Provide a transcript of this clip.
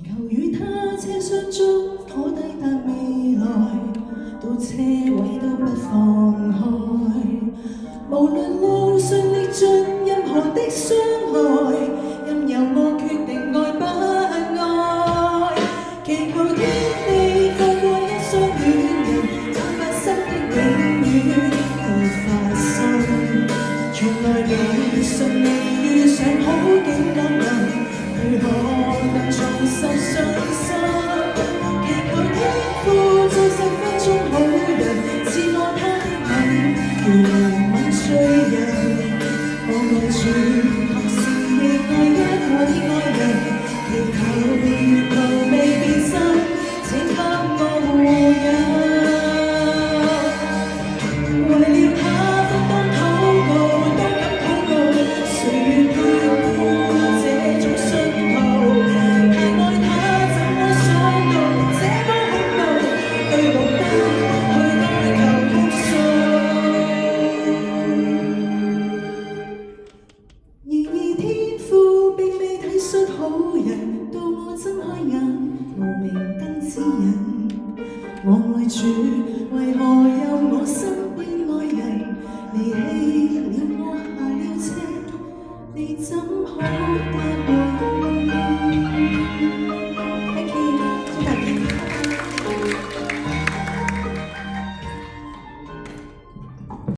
求與他車廂中可抵達未來，到車位都不放開。無論路順歷盡任何的傷害，任由我決定愛不愛。祈求天地放過一雙戀人，這發生的永遠會發生。從來未順利遇上好景安人，如何能重拾信心？祈求天父做10分鐘好人，賜我他的吻，如吻醉人。我愛住，同時亦愛一位愛人，祈求沿途未變心，請給我護佑。為了他不當禱告，都敢禱告，誰配過這種信號？太愛他，怎麼想到這麼恐怖？對路燈去哀求哭訴。然而天父並未體恤好人，到我睜開眼，無明燈指引。我愛主，為何有我身邊愛人離棄了我下了車？你怎可答允？